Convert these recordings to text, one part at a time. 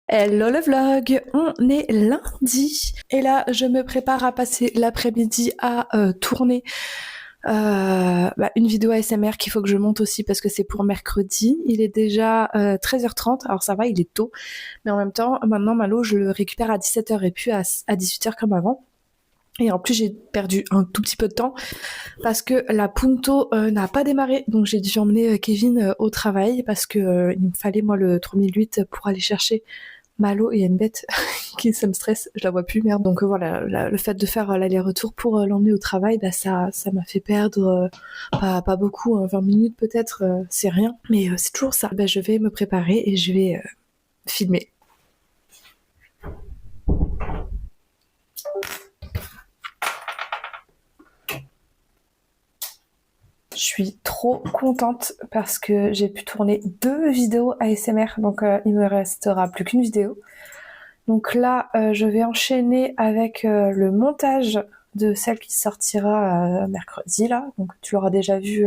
Hello le vlog, on est lundi et là je me prépare à passer l'après-midi à tourner une vidéo ASMR qu'il faut que je monte aussi parce que c'est pour mercredi. Il est déjà 13h30, alors ça va, il est tôt, mais en même temps maintenant Malo je le récupère à 17h et puis à 18h comme avant. Et en plus j'ai perdu un tout petit peu de temps parce que la Punto n'a pas démarré, donc j'ai dû emmener Kevin au travail parce que il me fallait moi le 3008 pour aller chercher Malo, il y a une bête qui ça me stresse, je la vois plus, merde. Donc voilà, le fait de faire l'aller-retour pour l'emmener au travail, bah ça m'a fait perdre pas beaucoup, 20 minutes peut-être, c'est rien, mais c'est toujours ça. Bah je vais me préparer et je vais filmer. Je suis trop contente parce que j'ai pu tourner 2 vidéos ASMR, donc il me restera plus qu'une vidéo. Donc là, je vais enchaîner avec le montage de celle qui sortira mercredi là. Donc tu l'auras déjà vu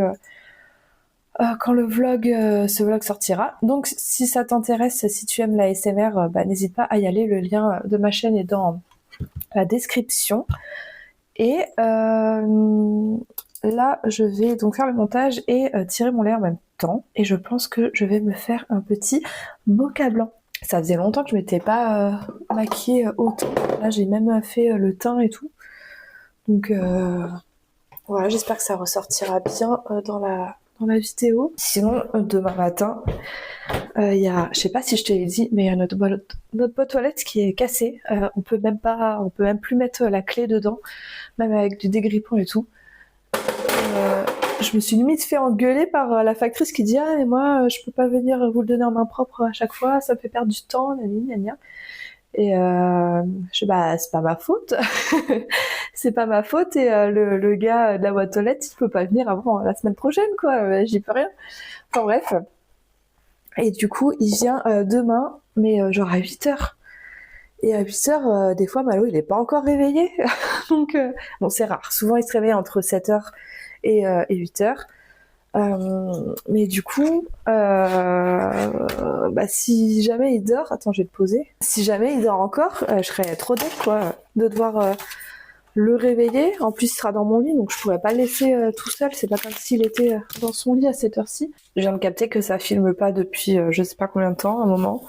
quand ce vlog sortira. Donc si ça t'intéresse, si tu aimes la ASMR, n'hésite pas à y aller. Le lien de ma chaîne est dans la description. Et là, je vais donc faire le montage et tirer mon lait en même temps. Et je pense que je vais me faire un petit mocha blanc. Ça faisait longtemps que je m'étais pas maquillée autant. Là, j'ai même fait le teint et tout. Donc voilà, j'espère que ça ressortira bien dans la vidéo. Sinon, demain matin, il y a, je sais pas si je te l'ai dit, mais il y a notre boîte toilette qui est cassée. On peut même plus mettre la clé dedans, même avec du dégrippant et tout. Je me suis limite fait engueuler par la factrice qui dit ah mais moi je peux pas venir vous le donner en main propre à chaque fois, ça me fait perdre du temps, gna. Et je dis bah c'est pas ma faute, c'est pas ma faute et le gars de la boîte aux lettres il peut pas venir avant la semaine prochaine quoi, j'y peux rien. Enfin bref. Et du coup il vient demain mais genre à 8h. Et à 8h, des fois Malo il est pas encore réveillé. Donc bon c'est rare, souvent il se réveille entre 7h et 8h. Mais du coup, si jamais il dort, attends, je vais te poser. Si jamais il dort encore, je serais trop deg quoi, de devoir le réveiller. En plus, il sera dans mon lit, donc je pourrais pas le laisser tout seul. C'est pas comme s'il était dans son lit à cette heure-ci. Je viens de capter que ça filme pas depuis je sais pas combien de temps, un moment.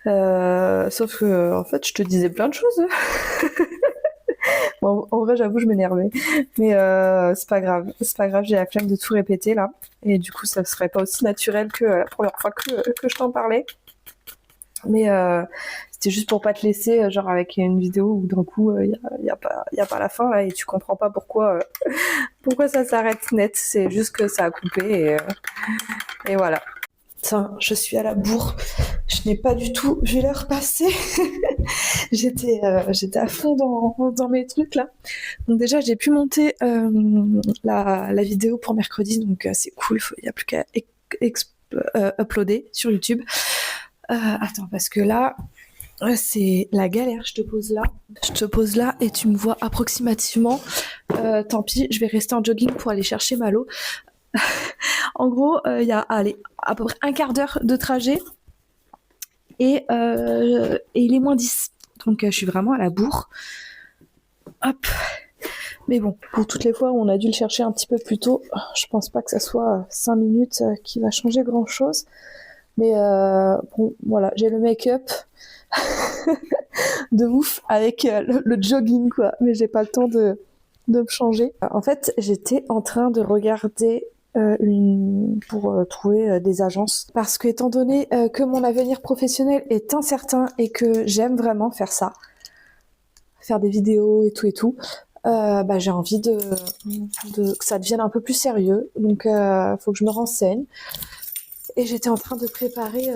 Sauf que en fait, je te disais plein de choses. Bon, en vrai, j'avoue, je m'énervais. Mais c'est pas grave, j'ai la flemme de tout répéter là. Et du coup, ça serait pas aussi naturel que la première fois que je t'en parlais. Mais c'était juste pour pas te laisser genre avec une vidéo où d'un coup y a pas la fin là et tu comprends pas pourquoi ça s'arrête net. C'est juste que ça a coupé et voilà. Tiens, je suis à la bourre. Je n'ai pas du tout vu l'heure passer. j'étais à fond dans mes trucs là. Donc déjà j'ai pu monter la vidéo pour mercredi, donc c'est cool. Il n'y a plus qu'à uploader sur YouTube. Attends parce que là c'est la galère. Je te pose là et tu me vois approximativement. Tant pis, je vais rester en jogging pour aller chercher Malo. En gros, il y a à peu près un quart d'heure de trajet et il est -10. Donc je suis vraiment à la bourre. Hop. Mais bon, pour toutes les fois où on a dû le chercher un petit peu plus tôt, je pense pas que ça soit 5 minutes qui va changer grand chose. Mais bon, voilà, j'ai le make-up de ouf avec le jogging quoi. Mais j'ai pas le temps de me changer. En fait, j'étais en train de regarder pour trouver des agences parce que étant donné que mon avenir professionnel est incertain et que j'aime vraiment faire faire des vidéos et tout, j'ai envie que ça devienne un peu plus sérieux. Donc faut que je me renseigne. Et j'étais en train de préparer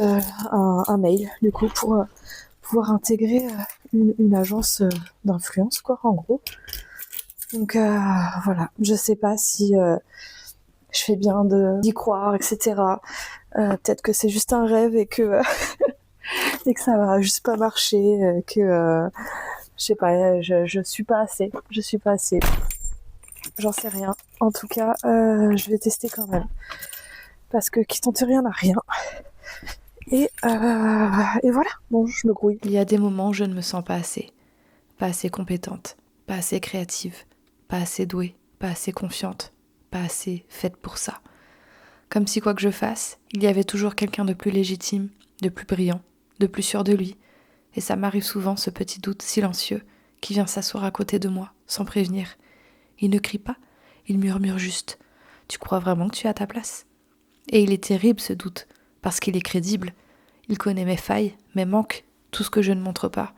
un mail du coup pour pouvoir intégrer une agence d'influence quoi en gros. Donc voilà, je sais pas si je fais bien d'y croire, etc. Peut-être que c'est juste un rêve et que et que ça va juste pas marcher, que je sais pas, je suis pas assez, j'en sais rien. En tout cas, je vais tester quand même parce que qui tente rien n'a rien. Et voilà, bon, je me grouille. Il y a des moments où je ne me sens pas assez compétente, pas assez créative, pas assez douée, pas assez confiante, pas assez faite pour ça. Comme si quoi que je fasse, il y avait toujours quelqu'un de plus légitime, de plus brillant, de plus sûr de lui. Et ça m'arrive souvent, ce petit doute silencieux qui vient s'asseoir à côté de moi, sans prévenir. Il ne crie pas, il murmure juste. Tu crois vraiment que tu es à ta place ? Et il est terrible ce doute, parce qu'il est crédible. Il connaît mes failles, mes manques, tout ce que je ne montre pas.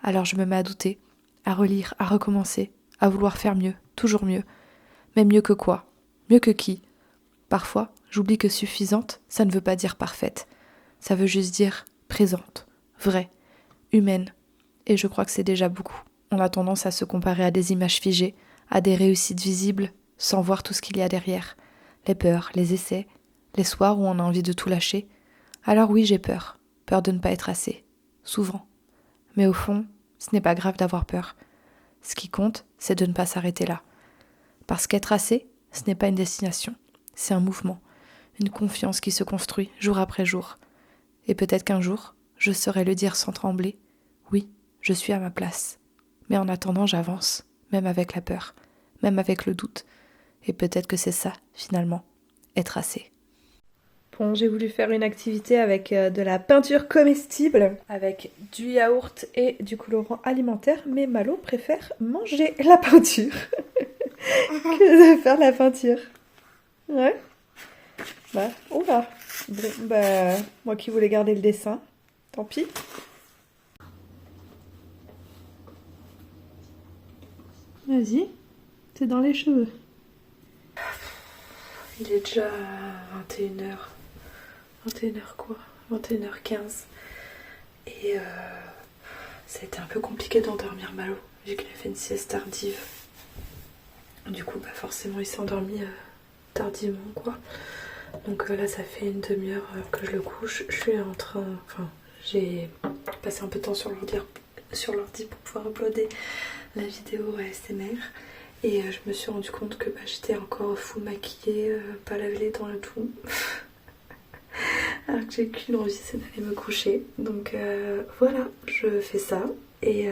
Alors je me mets à douter, à relire, à recommencer, à vouloir faire mieux, toujours mieux. Mais mieux que quoi ? Mieux que qui ? Parfois, j'oublie que suffisante, ça ne veut pas dire parfaite. Ça veut juste dire présente, vraie, humaine. Et je crois que c'est déjà beaucoup. On a tendance à se comparer à des images figées, à des réussites visibles, sans voir tout ce qu'il y a derrière. Les peurs, les essais, les soirs où on a envie de tout lâcher. Alors oui, j'ai peur. Peur de ne pas être assez. Souvent. Mais au fond, ce n'est pas grave d'avoir peur. Ce qui compte, c'est de ne pas s'arrêter là. Parce qu'être assez, ce n'est pas une destination. C'est un mouvement. Une confiance qui se construit jour après jour. Et peut-être qu'un jour, je saurai le dire sans trembler. Oui, je suis à ma place. Mais en attendant, j'avance, même avec la peur, même avec le doute. Et peut-être que c'est ça, finalement, être assez. Bon, j'ai voulu faire une activité avec de la peinture comestible, avec du yaourt et du colorant alimentaire, mais Malo préfère manger la peinture que de faire la peinture. Ouais. Bah, oula. Bon, bah, moi qui voulais garder le dessin, tant pis. Vas-y, c'est dans les cheveux. Il est déjà 21h. 21h quoi 21h15. Et ça a été un peu compliqué d'endormir Malo, vu qu'il a fait une sieste tardive. Du coup, bah forcément, il s'est endormi tardivement, quoi. Donc là, ça fait une demi-heure que je le couche. Je suis en train... Enfin, j'ai passé un peu de temps sur l'ordi pour pouvoir uploader la vidéo ASMR. Et je me suis rendu compte que bah, j'étais encore full maquillée, pas laver les dents et tout. Alors que j'ai qu'une envie, c'est d'aller me coucher. Donc voilà, je fais ça et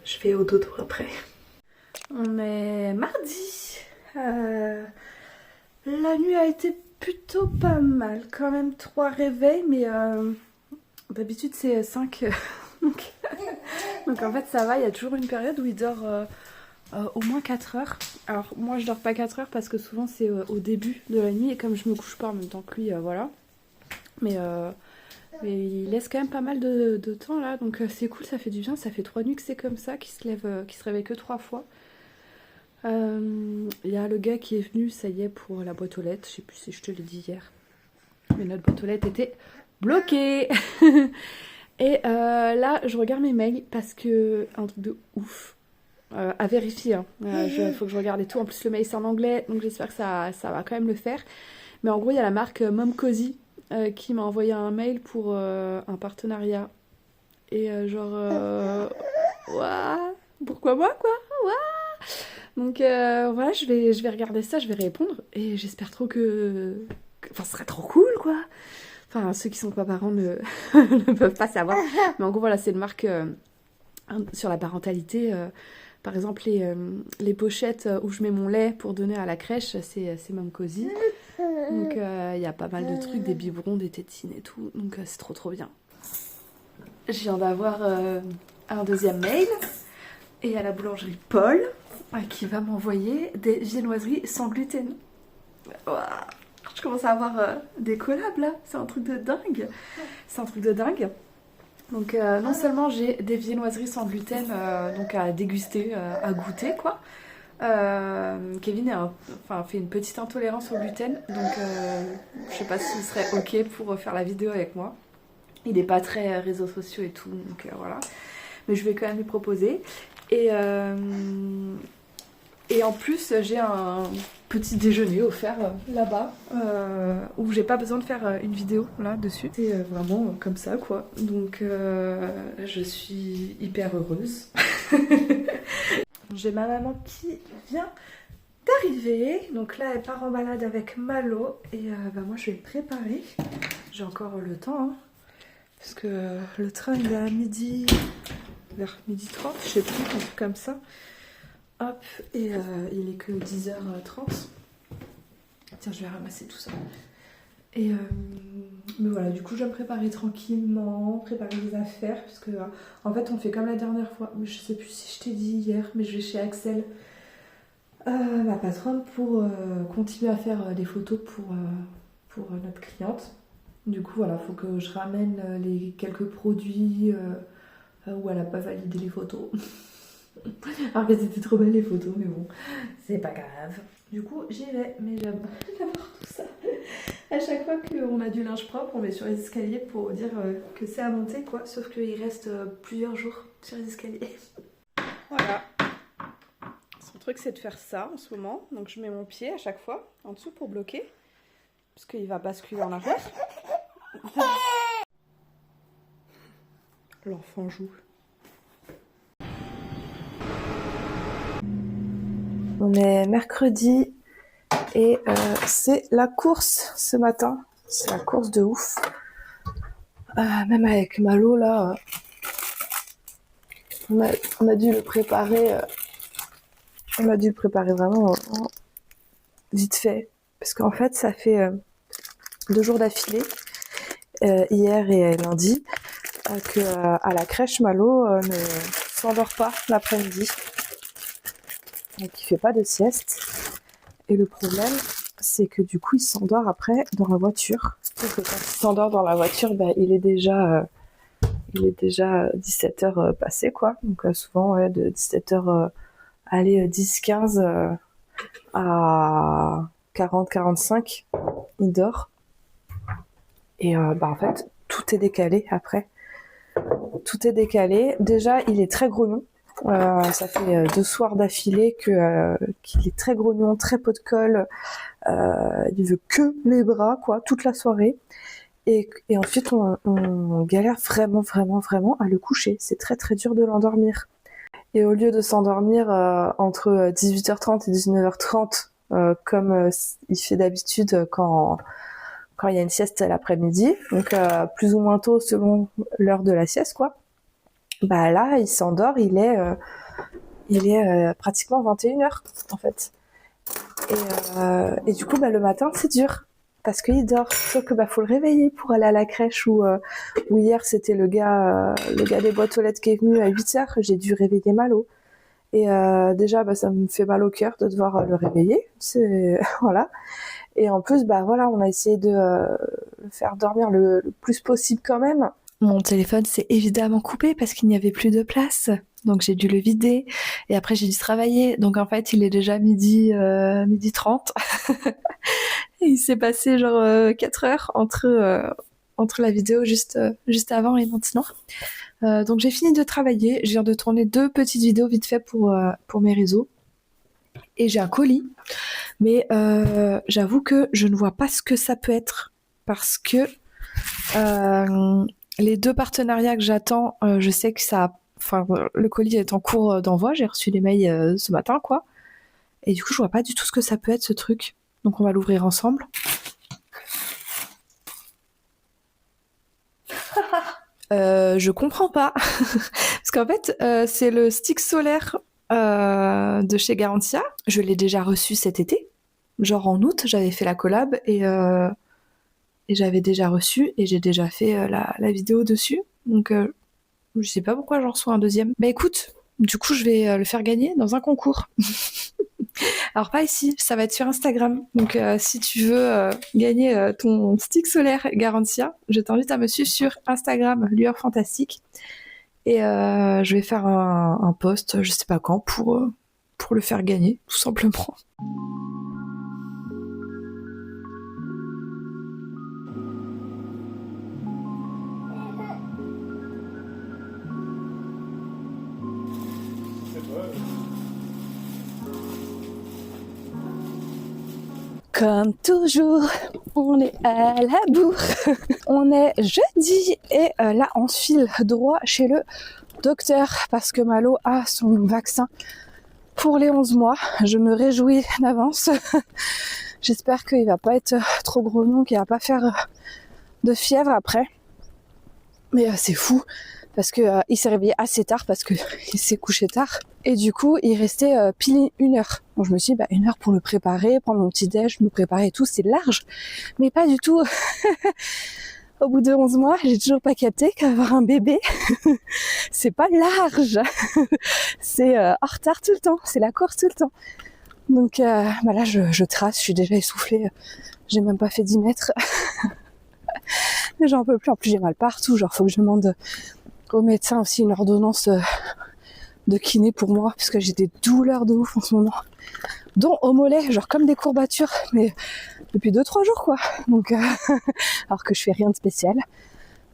je vais au dodo après. On est mardi. La nuit a été plutôt pas mal. Quand même 3 réveils, mais d'habitude c'est 5. Donc en fait ça va, il y a toujours une période où il dort au moins 4 heures. Alors moi je dors pas 4 heures parce que souvent c'est au début de la nuit et comme je me couche pas en même temps que lui, voilà. Mais il laisse quand même pas mal de temps là, donc c'est cool, ça fait du bien. Ça fait 3 nuits que c'est comme ça, qu'il se réveille que 3 fois. Il y a le gars qui est venu, ça y est, pour la boîte aux lettres. Je sais plus si je te l'ai dit hier. Mais notre boîte aux lettres était bloquée. Et là, je regarde mes mails parce que... Un truc de ouf. À vérifier. Hein. Faut que je regarde et tout. En plus, le mail, c'est en anglais. Donc, j'espère que ça va quand même le faire. Mais en gros, il y a la marque Mom Cozy qui m'a envoyé un mail pour un partenariat. Et ouah, pourquoi moi, quoi? Ouah. Donc voilà, je vais regarder ça, je vais répondre. Et j'espère trop que... Enfin, ce serait trop cool, quoi. Enfin, ceux qui sont pas parents ne, ne peuvent pas savoir. Mais en gros, voilà, c'est une marque sur la parentalité. Par exemple, les pochettes où je mets mon lait pour donner à la crèche, c'est Mom Cozy. Donc, il y a pas mal de trucs, des biberons, des tétines et tout. Donc, c'est trop, trop bien. Je viens d'avoir un deuxième mail. Et à la boulangerie Paul, qui va m'envoyer des viennoiseries sans gluten. Ouah, je commence à avoir des collabs là, c'est un truc de dingue. C'est un truc de dingue. Donc non seulement j'ai des viennoiseries sans gluten donc à déguster, à goûter quoi. Kevin fait une petite intolérance au gluten, donc je sais pas s'il serait ok pour faire la vidéo avec moi. Il n'est pas très réseaux sociaux et tout, donc voilà. Mais je vais quand même lui proposer. Et en plus, j'ai un petit déjeuner offert là-bas, où j'ai pas besoin de faire une vidéo là-dessus. C'est vraiment comme ça, quoi. Donc, je suis hyper heureuse. J'ai ma maman qui vient d'arriver. Donc là, elle part en balade avec Malo. Et moi, je vais le préparer. J'ai encore le temps, hein. Parce que le train il est à midi, vers midi 30, je sais plus, un truc comme ça. Hop, et il est que 10h30. Tiens, je vais ramasser tout ça. Et mais voilà, du coup je vais me préparer tranquillement, préparer des affaires, parce que en fait on fait comme la dernière fois, mais je sais plus si je t'ai dit hier, mais je vais chez Axel, ma patronne, pour continuer à faire des photos pour notre cliente. Du coup voilà, faut que je ramène les quelques produits où elle a pas validé les photos. Alors qu'elles étaient trop belles les photos, mais bon, c'est pas grave. Du coup j'y vais, mais j'aime d'avoir tout ça. À chaque fois qu'on a du linge propre, on met sur les escaliers pour dire que c'est à monter, quoi. Sauf qu'il reste plusieurs jours sur les escaliers. Voilà. Son truc, c'est de faire ça en ce moment. Donc je mets mon pied à chaque fois en dessous pour bloquer. Parce qu'il va basculer en arrière. L'enfant joue. On est mercredi. Et c'est la course ce matin, c'est la course de ouf. Même avec Malo là, on a dû le préparer, vraiment vite fait, parce qu'en fait ça fait 2 jours d'affilée, hier et lundi, que à la crèche Malo ne s'endort pas l'après-midi, donc il fait pas de sieste. Et le problème, c'est que du coup, il s'endort après dans la voiture. Parce que quand il s'endort dans la voiture, il est déjà 17h passé, quoi. Donc souvent, ouais, de 17h, 10-15 à 40-45, il dort. Et en fait, tout est décalé après. Tout est décalé. Déjà, il est très grognon. Ça fait 2 soirs d'affilée qu'il est très grognon, très pot de colle. Il veut que les bras, quoi, toute la soirée. Et ensuite, on galère vraiment à le coucher. C'est très très dur de l'endormir. Et au lieu de s'endormir entre 18h30 et 19h30, comme il fait d'habitude quand il y a une sieste l'après-midi, donc plus ou moins tôt selon l'heure de la sieste, quoi. Là, il s'endort, il est pratiquement 21h, en fait. Et du coup, le matin, c'est dur, parce qu'il dort. Sauf que faut le réveiller pour aller à la crèche, où hier, c'était le gars des boîtes aux lettres qui est venu à 8h, j'ai dû réveiller Malo. Et déjà, ça me fait mal au cœur de devoir le réveiller. Voilà. Et en plus, on a essayé de le faire dormir le plus possible quand même. Mon téléphone s'est évidemment coupé parce qu'il n'y avait plus de place. Donc j'ai dû le vider. Et après j'ai dû travailler. Donc en fait il est déjà midi 30. Et il s'est passé genre 4 heures entre la vidéo juste avant et maintenant. Donc j'ai fini de travailler. Je viens de tourner 2 petites vidéos vite fait pour mes réseaux. Et j'ai un colis. Mais j'avoue que je ne vois pas ce que ça peut être. Parce que les 2 partenariats que j'attends, je sais que le colis est en cours d'envoi. J'ai reçu les mails ce matin, quoi. Et du coup, je vois pas du tout ce que ça peut être, ce truc. Donc, on va l'ouvrir ensemble. Je comprends pas. Parce qu'en fait, c'est le stick solaire de chez Garantia. Je l'ai déjà reçu cet été. Genre en août, j'avais fait la collab et j'avais déjà reçu et j'ai déjà fait la vidéo dessus. Donc je sais pas pourquoi j'en reçois un deuxième. Écoute, du coup je vais le faire gagner dans un concours. Alors pas ici, ça va être sur Instagram. Donc si tu veux gagner ton stick solaire Garantia, je t'invite à me suivre sur Instagram, Lueur Fantastique. Et je vais faire un post, je sais pas quand, pour le faire gagner, tout simplement. Comme toujours, on est à la bourre. On est jeudi et là on se file droit chez le docteur parce que Malo a son vaccin pour les 11 mois. Je me réjouis d'avance. J'espère qu'il va pas être trop grognon, qu'il va pas faire de fièvre après. Mais c'est fou parce que il s'est réveillé assez tard parce que il s'est couché tard et du coup il restait pile 1 heure. Donc je me suis dit 1 heure pour le préparer, prendre mon petit déj, me préparer et tout, c'est large, mais pas du tout. Au bout de 11 mois, j'ai toujours pas capté qu'avoir un bébé, c'est pas large, c'est en retard tout le temps, c'est la course tout le temps. Donc là je trace, je suis déjà essoufflée, j'ai même pas fait 10 mètres. Mais j'en peux plus, en plus j'ai mal partout, genre faut que je demande au médecin aussi une ordonnance de kiné pour moi, parce que j'ai des douleurs de ouf en ce moment, dont au mollet, genre comme des courbatures, mais depuis 2-3 jours quoi, donc alors que je fais rien de spécial.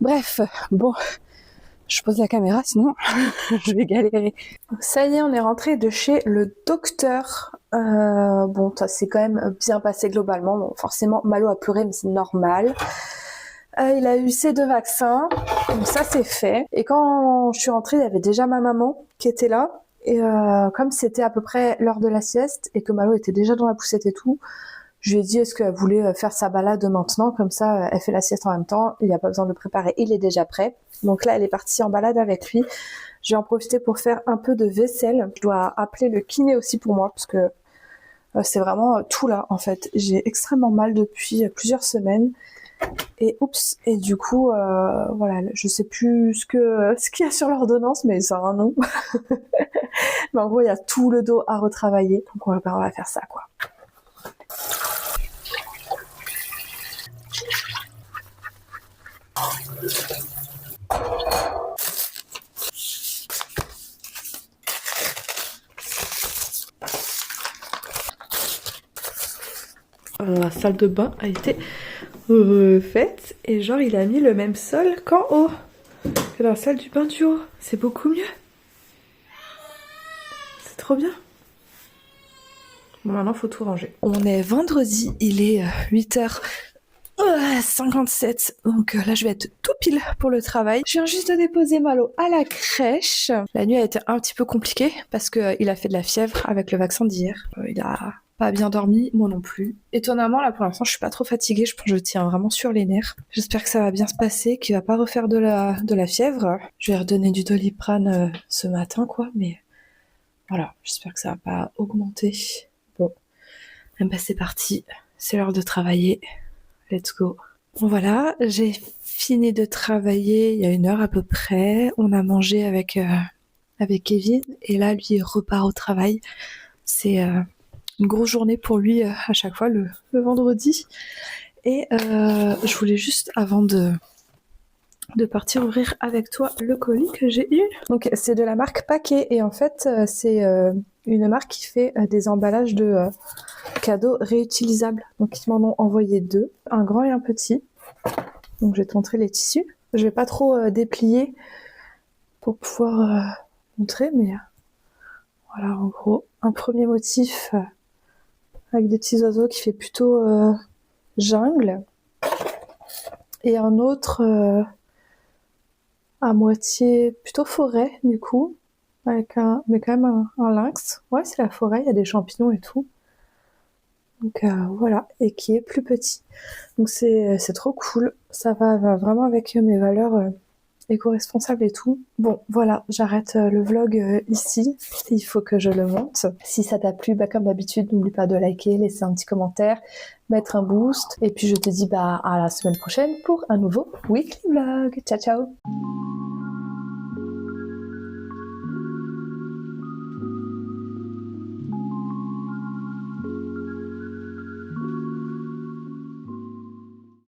Bref, bon, je pose la caméra sinon je vais galérer. Ça y est, on est rentré de chez le docteur. Bon, ça s'est quand même bien passé globalement. Bon, forcément, Malo a pleuré, mais c'est normal. Il a eu ses 2 vaccins, donc ça c'est fait. Et quand je suis rentrée, il y avait déjà ma maman qui était là. Et comme c'était à peu près l'heure de la sieste et que Malo était déjà dans la poussette et tout, je lui ai dit est-ce qu'elle voulait faire sa balade maintenant, comme ça elle fait la sieste en même temps, il n'y a pas besoin de le préparer, il est déjà prêt. Donc là elle est partie en balade avec lui. Je vais en profiter pour faire un peu de vaisselle. Je dois appeler le kiné aussi pour moi parce que c'est vraiment tout là en fait. J'ai extrêmement mal depuis plusieurs semaines. Et oups, et du coup, voilà, je sais plus ce qu'il y a sur l'ordonnance, mais ça a un nom. Mais en gros, il y a tout le dos à retravailler, donc on va faire ça, quoi. La salle de bain a été refaite et genre il a mis le même sol qu'en haut, que dans la salle du bain du haut. C'est beaucoup mieux. C'est trop bien. Bon, maintenant faut tout ranger. On est vendredi, il est 8h57, donc là je vais être tout pile pour le travail. Je viens juste de déposer Malo à la crèche. La nuit a été un petit peu compliquée parce que il a fait de la fièvre avec le vaccin d'hier. Il a pas bien dormi, moi non plus. Étonnamment, là pour l'instant je suis pas trop fatiguée, je pense que je tiens vraiment sur les nerfs. J'espère que ça va bien se passer, qu'il va pas refaire de la fièvre. Je vais redonner du Doliprane ce matin quoi, mais voilà, j'espère que ça va pas augmenter. Bon, c'est parti, c'est l'heure de travailler. Let's go. Bon voilà, j'ai fini de travailler il y a 1 heure à peu près. On a mangé avec Kevin et là lui il repart au travail. C'est une grosse journée pour lui à chaque fois le vendredi. Et je voulais juste avant de partir ouvrir avec toi le colis que j'ai eu. Donc c'est de la marque Paquet et en fait c'est une marque qui fait des emballages de cadeaux réutilisables. Donc ils m'en ont envoyé 2, un grand et un petit. Donc je vais te montrer les tissus. Je vais pas trop déplier pour pouvoir montrer, mais voilà en gros un premier motif avec des petits oiseaux qui fait plutôt jungle et un autre à moitié plutôt forêt du coup, avec mais quand même un lynx. Ouais, c'est la forêt, il y a des champignons et tout. Donc voilà, et qui est plus petit. Donc c'est trop cool. Ça va vraiment avec mes valeurs éco-responsables et tout. Bon, voilà, j'arrête le vlog ici. Il faut que je le monte. Si ça t'a plu, comme d'habitude, n'oublie pas de liker, laisser un petit commentaire, mettre un boost. Et puis je te dis à la semaine prochaine pour un nouveau weekly vlog. Ciao, ciao!